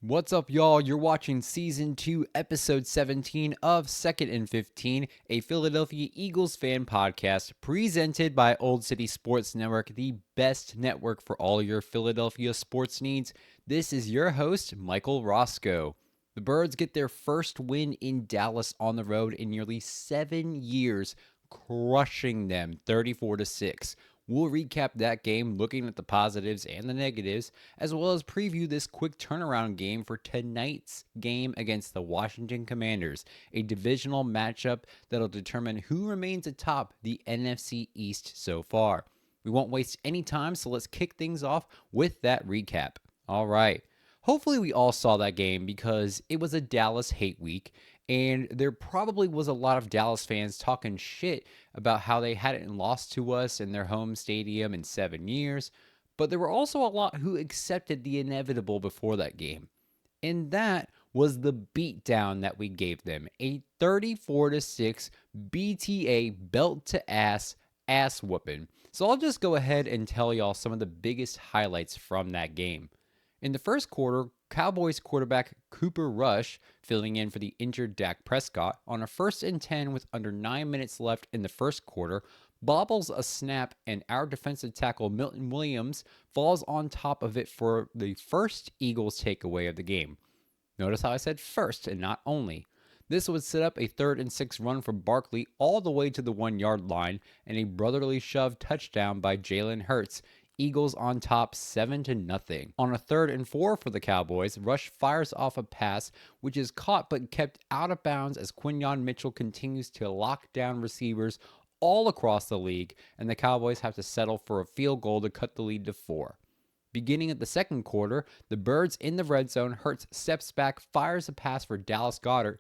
What's up, y'all? You're watching Season 2, Episode 17 of 2nd and 15, a Philadelphia Eagles fan podcast presented by Old City Sports Network, the best network for all your Philadelphia sports needs. This is your host, Michael Roscoe. The Birds get their first win in Dallas on the road in nearly 7 years, crushing them 34-6. We'll recap that game, looking at the positives and the negatives, as well as preview this quick turnaround game for tonight's game against the Washington Commanders, a divisional matchup that'll determine who remains atop the NFC East so far. We won't waste any time, so let's kick things off with that recap. All right. Hopefully we all saw that game because it was a Dallas hate week, and there probably was a lot of Dallas fans talking shit about how they hadn't lost to us in their home stadium in 7 years, but there were also a lot who accepted the inevitable before that game. And that was the beatdown that we gave them, a 34-6 BTA belt to ass whooping. So I'll just go ahead and tell y'all some of the biggest highlights from that game. In the first quarter, Cowboys quarterback Cooper Rush, filling in for the injured Dak Prescott, on a 1st and 10 with under 9 minutes left in the first quarter, bobbles a snap and our defensive tackle Milton Williams falls on top of it for the first Eagles takeaway of the game. Notice how I said first and not only. This would set up a 3rd and 6 run for Barkley all the way to the 1-yard line and a brotherly shove touchdown by Jalen Hurts. Eagles on top 7-0. On a 3rd and 4 for the Cowboys, Rush fires off a pass, which is caught but kept out of bounds as Quinyon Mitchell continues to lock down receivers all across the league, and the Cowboys have to settle for a field goal to cut the lead to 4. Beginning at the second quarter, the Birds in the red zone, Hurts steps back, fires a pass for Dallas Goedert,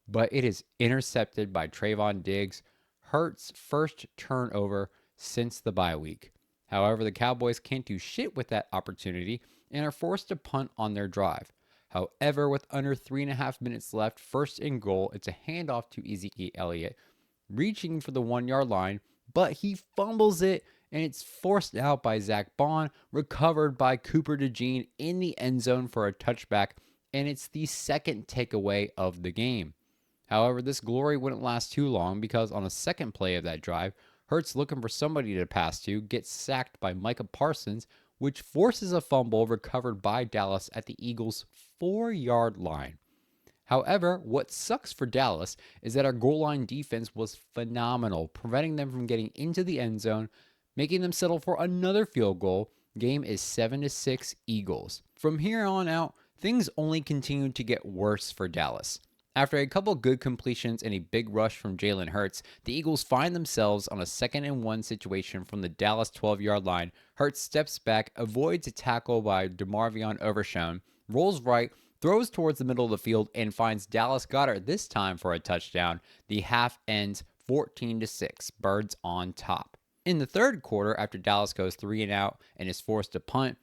but it is intercepted by Trayvon Diggs, Hurts' first turnover since the bye week. However, the Cowboys can't do shit with that opportunity and are forced to punt on their drive. However, with under 3.5 minutes left, 1st and goal, it's a handoff to Ezekiel Elliott, reaching for the 1-yard line, but he fumbles it and it's forced out by Zach Bond, recovered by Cooper DeJean in the end zone for a touchback, and it's the second takeaway of the game. However, this glory wouldn't last too long because on a second play of that drive, Hurts, looking for somebody to pass to, gets sacked by Micah Parsons, which forces a fumble recovered by Dallas at the Eagles' 4-yard line. However, what sucks for Dallas is that our goal line defense was phenomenal, preventing them from getting into the end zone, making them settle for another field goal. Game is 7-6 Eagles. From here on out, things only continued to get worse for Dallas. After a couple good completions and a big rush from Jalen Hurts, the Eagles find themselves on a 2nd and 1 situation from the Dallas 12-yard line. Hurts steps back, avoids a tackle by DeMarvion Overshown, rolls right, throws towards the middle of the field, and finds Dallas Goedert this time for a touchdown. The half ends 14-6, Birds on top. In the third quarter, after Dallas goes 3 and out and is forced to punt,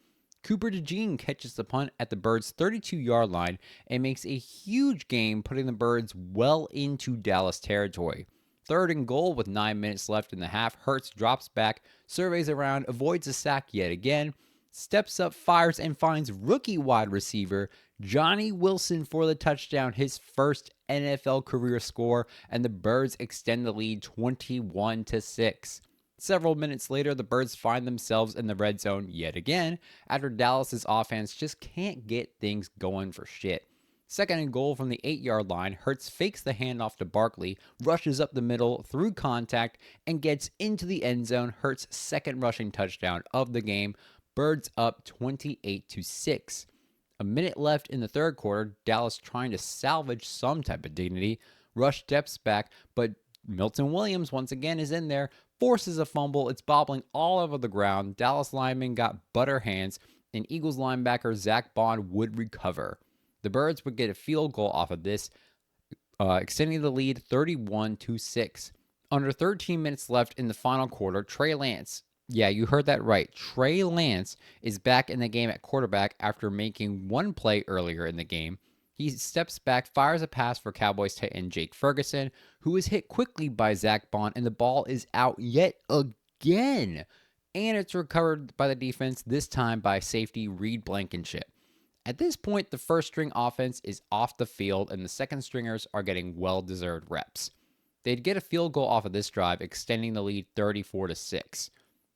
Cooper DeJean catches the punt at the Birds' 32-yard line and makes a huge gain, putting the Birds well into Dallas territory. 3rd and goal with 9 minutes left in the half, Hurts drops back, surveys around, avoids a sack yet again, steps up, fires, and finds rookie wide receiver Johnny Wilson for the touchdown, his first NFL career score, and the Birds extend the lead 21-6. Several minutes later, the Birds find themselves in the red zone yet again after Dallas's offense just can't get things going for shit. 2nd and goal from the 8-yard line, Hurts fakes the handoff to Barkley, rushes up the middle through contact, and gets into the end zone. Hurts' second rushing touchdown of the game. Birds up 28-6. A minute left in the third quarter, Dallas trying to salvage some type of dignity. Rush steps back, but Milton Williams once again is in there, forces a fumble. It's bobbling all over the ground. Dallas lineman got butter hands, and Eagles linebacker Zach Bond would recover. The Birds would get a field goal off of this, extending the lead 31-6. Under 13 minutes left in the final quarter, Trey Lance, yeah, you heard that right, Trey Lance is back in the game at quarterback after making one play earlier in the game. He steps back, fires a pass for Cowboys tight end Jake Ferguson, who is hit quickly by Zach Bond, and the ball is out yet again. And it's recovered by the defense, this time by safety Reed Blankenship. At this point, the first string offense is off the field, and the second stringers are getting well-deserved reps. They'd get a field goal off of this drive, extending the lead 34-6.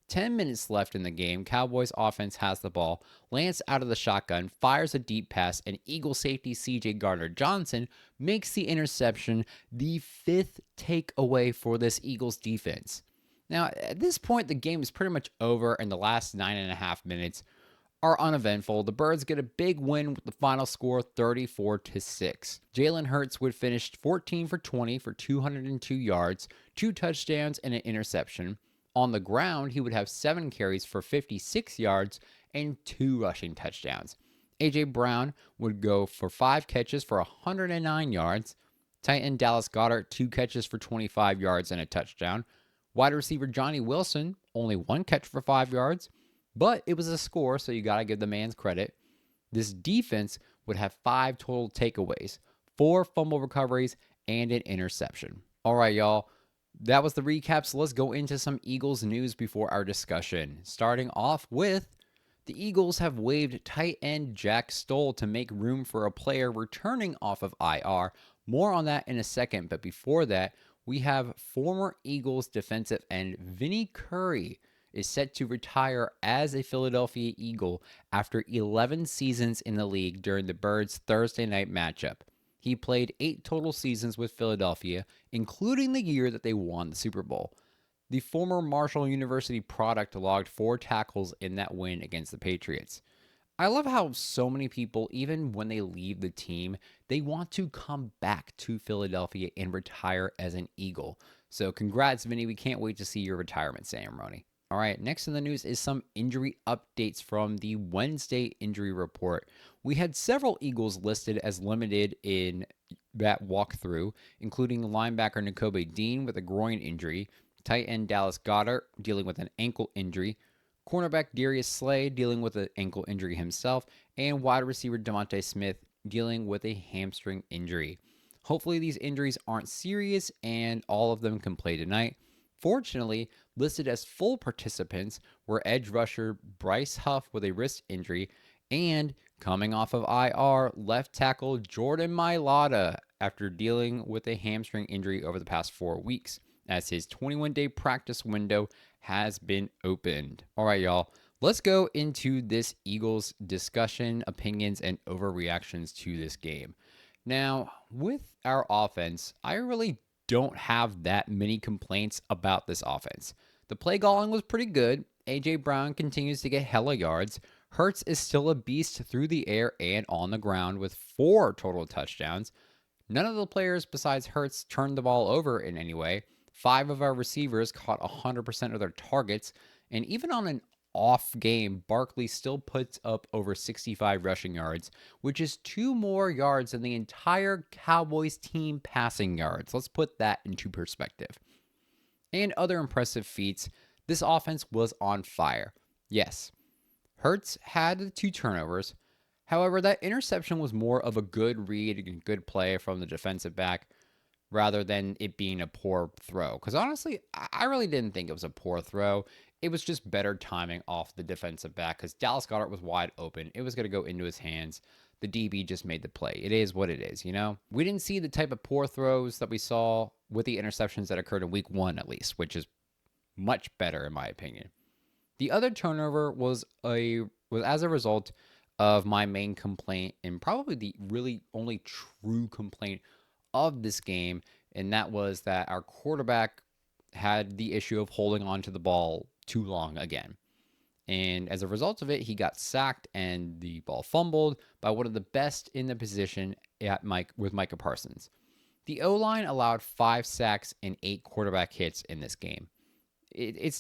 10 minutes left in the game. Cowboys offense has the ball. Lance out of the shotgun, fires a deep pass, and Eagle safety CJ Gardner-Johnson makes the interception, the fifth takeaway for this Eagles defense. Now, at this point, the game is pretty much over, and the last 9.5 minutes are uneventful. The Birds get a big win with the final score 34-6. Jalen Hurts would finish 14 for 20 for 202 yards, 2 touchdowns, and an interception. On the ground, he would have 7 carries for 56 yards and 2 rushing touchdowns. A.J. Brown would go for 5 catches for 109 yards. Tight end Dallas Goedert, 2 catches for 25 yards and a touchdown. Wide receiver Johnny Wilson, only 1 catch for 5 yards. But it was a score, so you got to give the man's credit. This defense would have 5 total takeaways, 4 fumble recoveries, and an interception. All right, y'all. That was the recap, so let's go into some Eagles news before our discussion. Starting off with, the Eagles have waived tight end Jack Stoll to make room for a player returning off of IR. More on that in a second, but before that, we have former Eagles defensive end Vinny Curry is set to retire as a Philadelphia Eagle after 11 seasons in the league during the Birds' Thursday night matchup. He played 8 total seasons with Philadelphia, including the year that they won the Super Bowl. The former Marshall University product logged 4 tackles in that win against the Patriots. I love how so many people, even when they leave the team, they want to come back to Philadelphia and retire as an Eagle. So congrats, Vinny. We can't wait to see your retirement ceremony. All right, next in the news is some injury updates from the Wednesday injury report. We had several Eagles listed as limited in that walkthrough, including linebacker Nakobe Dean with a groin injury, tight end Dallas Goedert dealing with an ankle injury, cornerback Darius Slay dealing with an ankle injury himself, and wide receiver Devontae Smith dealing with a hamstring injury. Hopefully these injuries aren't serious and all of them can play tonight. Fortunately, listed as full participants were edge rusher Bryce Huff with a wrist injury and, coming off of IR, left tackle Jordan Mailata after dealing with a hamstring injury over the past 4 weeks, as his 21-day practice window has been opened. All right, y'all. Let's go into this Eagles discussion, opinions, and overreactions to this game. Now, with our offense, I really don't have that many complaints about this offense. The play calling was pretty good. A.J. Brown continues to get hella yards. Hurts is still a beast through the air and on the ground with 4 total touchdowns. None of the players besides Hurts turned the ball over in any way. 5 of our receivers caught 100% of their targets. And even on an off game, Barkley still puts up over 65 rushing yards, which is 2 more yards than the entire Cowboys team passing yards. Let's put that into perspective. And other impressive feats, this offense was on fire. Yes, Hurts had 2 turnovers. However, that interception was more of a good read and good play from the defensive back rather than it being a poor throw. Because honestly, I really didn't think it was a poor throw. It was just better timing off the defensive back because Dallas Goedert was wide open. It was going to go into his hands. The DB just made the play. It is what it is, you know? We didn't see the type of poor throws that we saw with the interceptions that occurred in week 1, at least, which is much better in my opinion. The other turnover was as a result of my main complaint and probably the really only true complaint of this game, and that was that our quarterback had the issue of holding on to the ball too long again. And as a result of it, he got sacked and the ball fumbled by one of the best in the position with Micah Parsons. The O-line allowed 5 sacks and 8 quarterback hits in this game.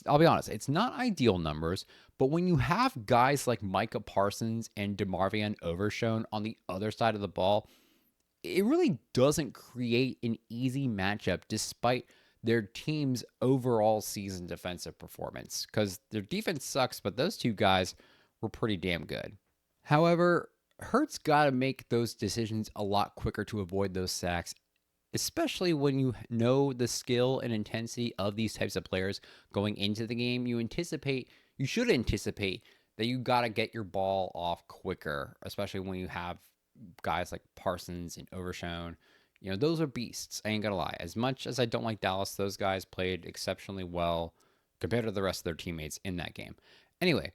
I'll be honest, it's not ideal numbers, but when you have guys like Micah Parsons and DeMarvion Overshown on the other side of the ball, it really doesn't create an easy matchup despite their team's overall season defensive performance, because their defense sucks, but those two guys were pretty damn good. However, Hurts got to make those decisions a lot quicker to avoid those sacks, especially when you know the skill and intensity of these types of players going into the game. You should anticipate that you got to get your ball off quicker, especially when you have guys like Parsons and Overshown. Those are beasts. I ain't gonna lie. As much as I don't like Dallas, those guys played exceptionally well compared to the rest of their teammates in that game. Anyway,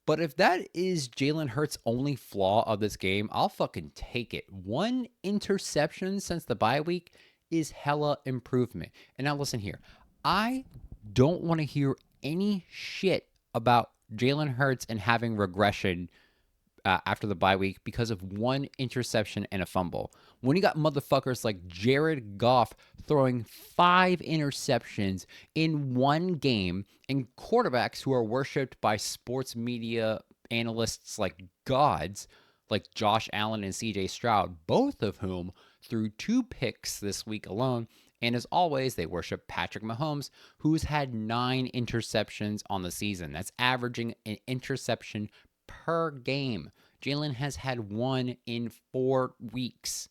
but if that is Jalen Hurts' only flaw of this game, I'll fucking take it. 1 interception since the bye week is hella improvement. And now listen here. I don't want to hear any shit about Jalen Hurts and having regression after the bye week because of 1 interception and a fumble. When you got motherfuckers like Jared Goff throwing 5 interceptions in 1 game, and quarterbacks who are worshipped by sports media analysts like gods, like Josh Allen and CJ Stroud, both of whom threw 2 picks this week alone. And as always, they worship Patrick Mahomes, who's had 9 interceptions on the season. That's averaging an interception per game. Jalen has had 1 in 4 weeks.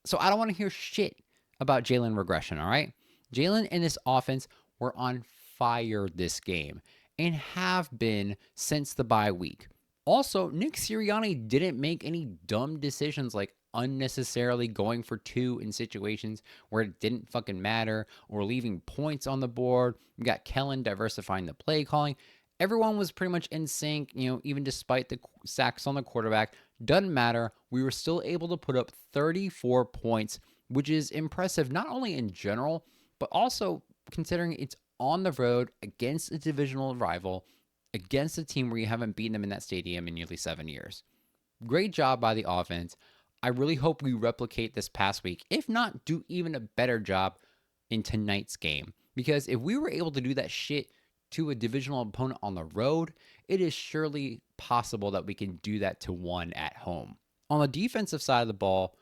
So I don't want to hear shit about Jalen regression, all right? Jalen and this offense were on fire this game and have been since the bye week. Also, Nick Sirianni didn't make any dumb decisions like unnecessarily going for 2 in situations where it didn't fucking matter or leaving points on the board. We got Kellen diversifying the play calling. Everyone was pretty much in sync, even despite the sacks on the quarterback. Doesn't matter. We were still able to put up 34 points, which is impressive, not only in general, but also considering it's on the road against a divisional rival, against a team where you haven't beaten them in that stadium in nearly 7 years. Great job by the offense. I really hope we replicate this past week. If not, do even a better job in tonight's game. Because if we were able to do that shit to a divisional opponent on the road, it is surely possible that we can do that to one at home. On the defensive side of the ball,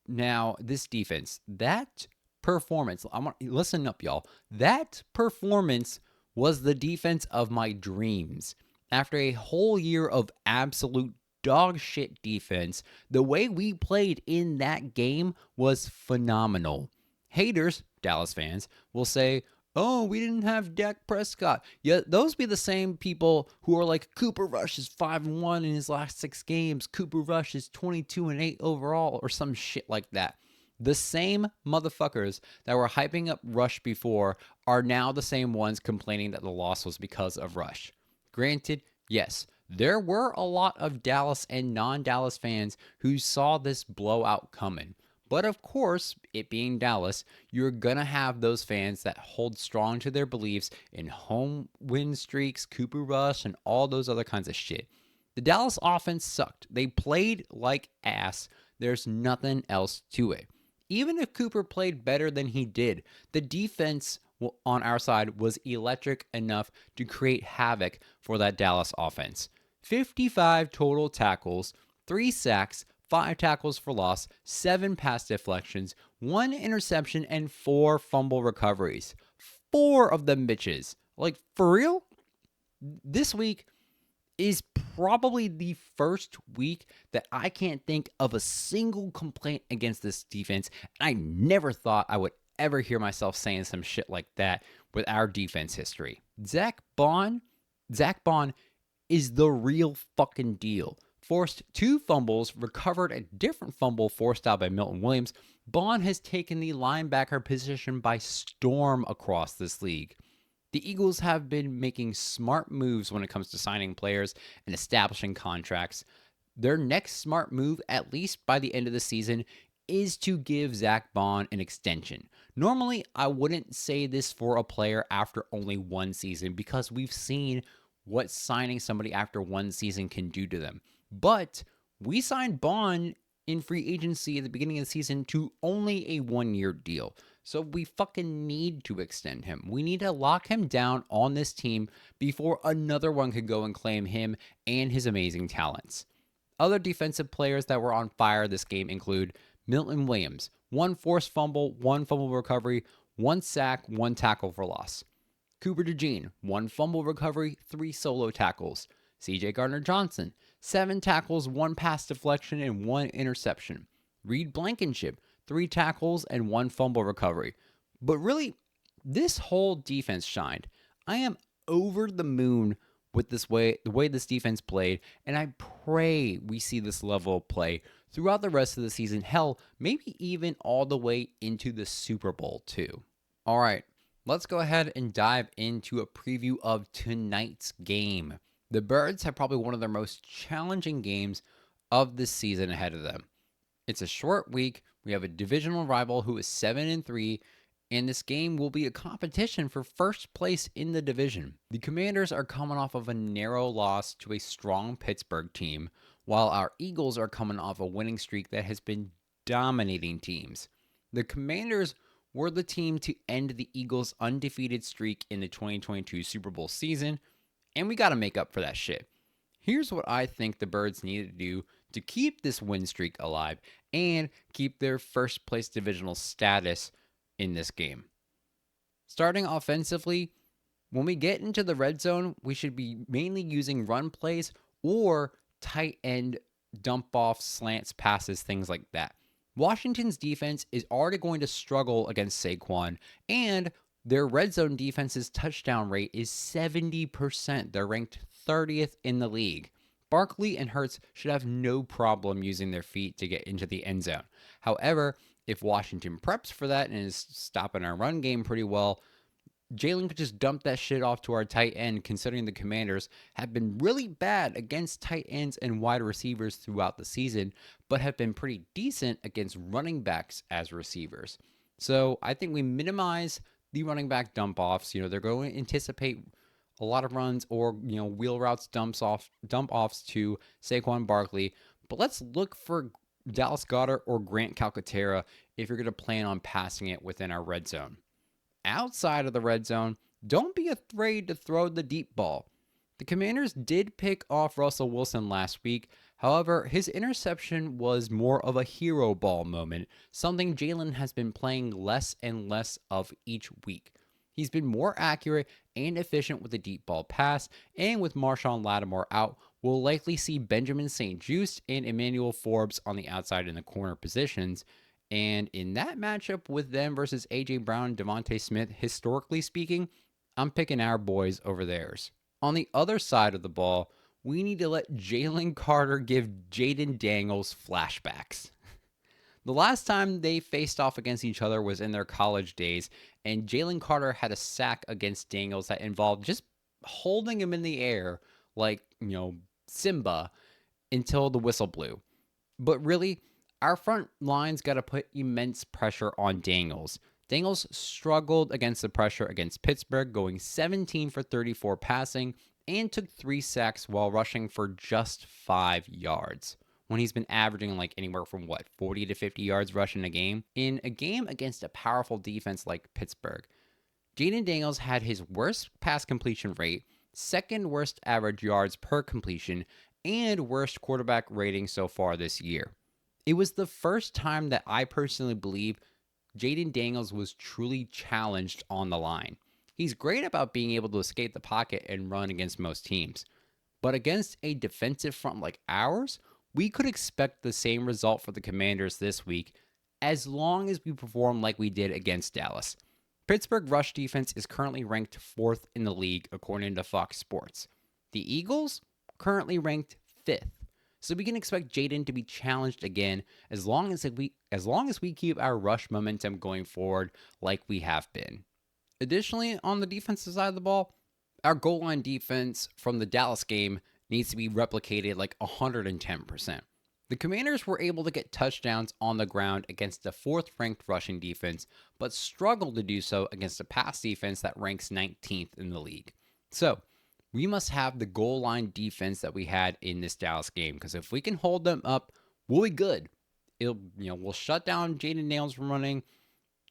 now this defense, that performance, listen up, y'all. That performance was the defense of my dreams. After a whole year of absolute dog shit defense, the way we played in that game was phenomenal. Haters, Dallas fans, will say, oh, we didn't have Dak Prescott. Yeah, those be the same people who are like, Cooper Rush is 5-1 in his last 6 games. Cooper Rush is 22-8 overall, or some shit like that. The same motherfuckers that were hyping up Rush before are now the same ones complaining that the loss was because of Rush. Granted, yes, there were a lot of Dallas and non-Dallas fans who saw this blowout coming. But of course, it being Dallas, you're going to have those fans that hold strong to their beliefs in home win streaks, Cooper Rush, and all those other kinds of shit. The Dallas offense sucked. They played like ass. There's nothing else to it. Even if Cooper played better than he did, the defense on our side was electric enough to create havoc for that Dallas offense. 55 total tackles, 3 sacks, 5 tackles for loss, 7 pass deflections, 1 interception, and 4 fumble recoveries. 4 of them bitches. Like, for real? This week is probably the first week that I can't think of a single complaint against this defense. And I never thought I would ever hear myself saying some shit like that with our defense history. Zach Bond is the real fucking deal. Forced 2 fumbles, recovered a different fumble forced out by Milton Williams. Bond has taken the linebacker position by storm across this league. The Eagles have been making smart moves when it comes to signing players and establishing contracts. Their next smart move, at least by the end of the season, is to give Zach Bond an extension. Normally, I wouldn't say this for a player after only one season because we've seen what signing somebody after one season can do to them. But we signed Bond in free agency at the beginning of the season to only a 1-year deal. So we fucking need to extend him. We need to lock him down on this team before another one could go and claim him and his amazing talents. Other defensive players that were on fire this game include Milton Williams, 1 forced fumble, 1 fumble recovery, 1 sack, 1 tackle for loss. Cooper DeJean, 1 fumble recovery, 3 solo tackles. CJ Gardner-Johnson, 7 tackles, 1 pass deflection, and 1 interception. Reed Blankenship, 3 tackles and 1 fumble recovery. But really, this whole defense shined. I am over the moon with the way this defense played, and I pray we see this level of play throughout the rest of the season. Hell, maybe even all the way into the Super Bowl too. All right, let's go ahead and dive into a preview of tonight's game. The Birds have probably one of their most challenging games of this season ahead of them. It's a short week. We have a divisional rival who is 7-3, and this game will be a competition for first place in the division. The Commanders are coming off of a narrow loss to a strong Pittsburgh team, while our Eagles are coming off a winning streak that has been dominating teams. The Commanders were the team to end the Eagles' undefeated streak in the 2022 Super Bowl season, and we got to make up for that shit. Here's what I think the Birds need to do to keep this win streak alive and keep their first place divisional status in this game. Starting offensively, when we get into the red zone, we should be mainly using run plays or tight end dump off slants, passes, things like that. Washington's defense is already going to struggle against Saquon, and their red zone defense's touchdown rate is 70%. They're ranked 30th in the league. Barkley and Hurts should have no problem using their feet to get into the end zone. However, if Washington preps for that and is stopping our run game pretty well, Jalen could just dump that shit off to our tight end, considering the Commanders have been really bad against tight ends and wide receivers throughout the season, but have been pretty decent against running backs as receivers. So I think we minimize the running back dump offs. They're going to anticipate a lot of runs or, wheel routes, dump offs to Saquon Barkley. But let's look for Dallas Goedert or Grant Calcaterra if you're going to plan on passing it within our red zone. Outside of the red zone, don't be afraid to throw the deep ball. The Commanders did pick off Russell Wilson last week. However, his interception was more of a hero ball moment, something Jalen has been playing less and less of each week. He's been more accurate and efficient with the deep ball pass, and with Marshawn Lattimore out, we'll likely see Benjamin St-Juste and Emmanuel Forbes on the outside in the corner positions. And in that matchup with them versus A.J. Brown and Devontae Smith, historically speaking, I'm picking our boys over theirs. On the other side of the ball, we need to let Jalen Carter give Jaden Daniels flashbacks. The last time they faced off against each other was in their college days, and Jalen Carter had a sack against Daniels that involved just holding him in the air like, Simba until the whistle blew. But really, our front line's got to put immense pressure on Daniels. Daniels struggled against the pressure against Pittsburgh, going 17 for 34 passing, and took 3 sacks while rushing for just 5 yards, when he's been averaging anywhere from 40 to 50 yards rushing a game. In a game against a powerful defense like Pittsburgh, Jaden Daniels had his worst pass completion rate, second worst average yards per completion, and worst quarterback rating so far this year. It was the first time that I personally believe Jaden Daniels was truly challenged on the line. He's great about being able to escape the pocket and run against most teams. But against a defensive front like ours, we could expect the same result for the Commanders this week, as long as we perform like we did against Dallas. Pittsburgh rush defense is currently ranked 4th in the league, according to Fox Sports. The Eagles, currently ranked 5th. So we can expect Jaden to be challenged again as long as we keep our rush momentum going forward like we have been. Additionally, on the defensive side of the ball, our goal line defense from the Dallas game needs to be replicated 110%. The Commanders were able to get touchdowns on the ground against the fourth-ranked rushing defense, but struggled to do so against a pass defense that ranks 19th in the league. So, we must have the goal line defense that we had in this Dallas game, because if we can hold them up, we'll be good. We'll shut down Jaden Nails from running.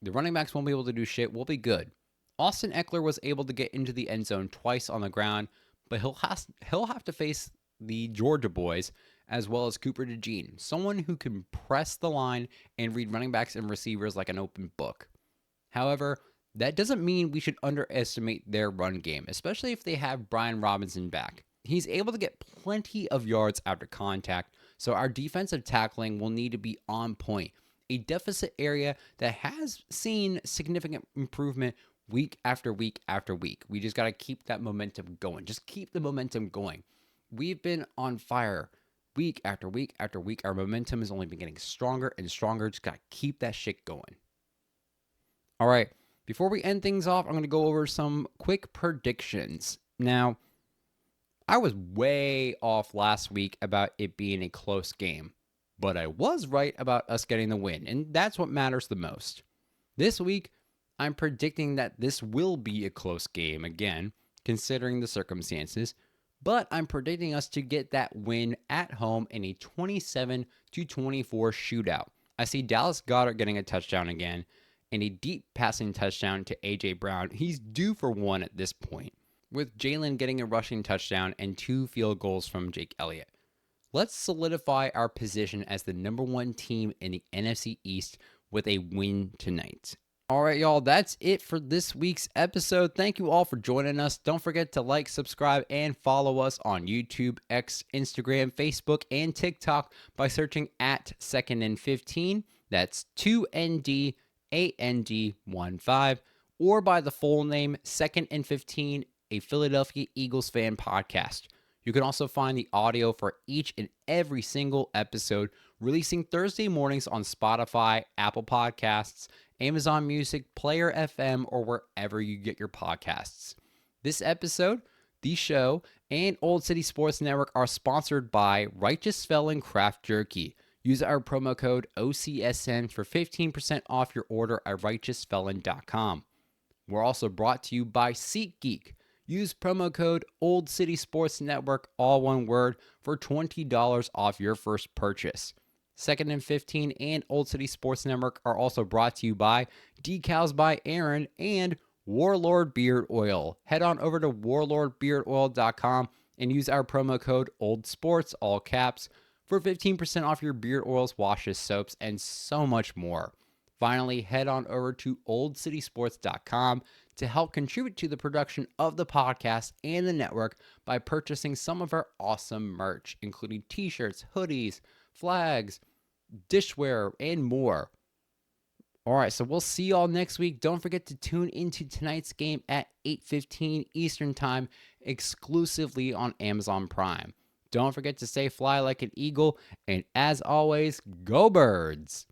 The running backs won't be able to do shit. We'll be good. Austin Eckler was able to get into the end zone twice on the ground, but he'll have to face the Georgia boys as well as Cooper DeJean, someone who can press the line and read running backs and receivers like an open book. However, that doesn't mean we should underestimate their run game, especially if they have Brian Robinson back. He's able to get plenty of yards after contact, so our defensive tackling will need to be on point, a deficit area that has seen significant improvement week after week after week. We just got to keep that momentum going. Just keep the momentum going. We've been on fire week after week after week. Our momentum has only been getting stronger and stronger. Just got to keep that shit going. All right. Before we end things off, I'm going to go over some quick predictions. Now, I was way off last week about it being a close game, but I was right about us getting the win, and that's what matters the most. This week, I'm predicting that this will be a close game again, considering the circumstances, but I'm predicting us to get that win at home in a 27-24 shootout. I see Dallas Goedert getting a touchdown again, and a deep passing touchdown to A.J. Brown. He's due for one at this point, with Jalen getting a rushing touchdown and 2 field goals from Jake Elliott. Let's solidify our position as the number 1 team in the NFC East with a win tonight. All right, y'all, that's it for this week's episode. Thank you all for joining us. Don't forget to like, subscribe, and follow us on YouTube, X, Instagram, Facebook, and TikTok by searching at 2nd and 15. That's 2NDAND15, or by the full name 2nd and 15, a Philadelphia Eagles fan podcast. You can also find the audio for each and every single episode releasing Thursday mornings on Spotify, Apple Podcasts, Amazon Music, Player FM, or wherever you get your podcasts. This episode, the show, and Old City Sports Network are sponsored by Righteous Felon Craft Jerky. Use our promo code OCSN for 15% off your order at righteousfelon.com. We're also brought to you by SeatGeek. Use promo code Old City Sports Network, all one word, for $20 off your first purchase. 2nd and 15 and Old City Sports Network are also brought to you by Decals by Aaron and Warlord Beard Oil. Head on over to warlordbeardoil.com and use our promo code OldSports, all caps, for 15% off your beard oils, washes, soaps, and so much more. Finally, head on over to oldcitysports.com to help contribute to the production of the podcast and the network by purchasing some of our awesome merch, including t-shirts, hoodies, flags, dishware, and more. All right, so we'll see y'all next week. Don't forget to tune into tonight's game at 8:15 Eastern Time, exclusively on Amazon Prime. Don't forget to stay fly like an eagle, and as always, go Birds!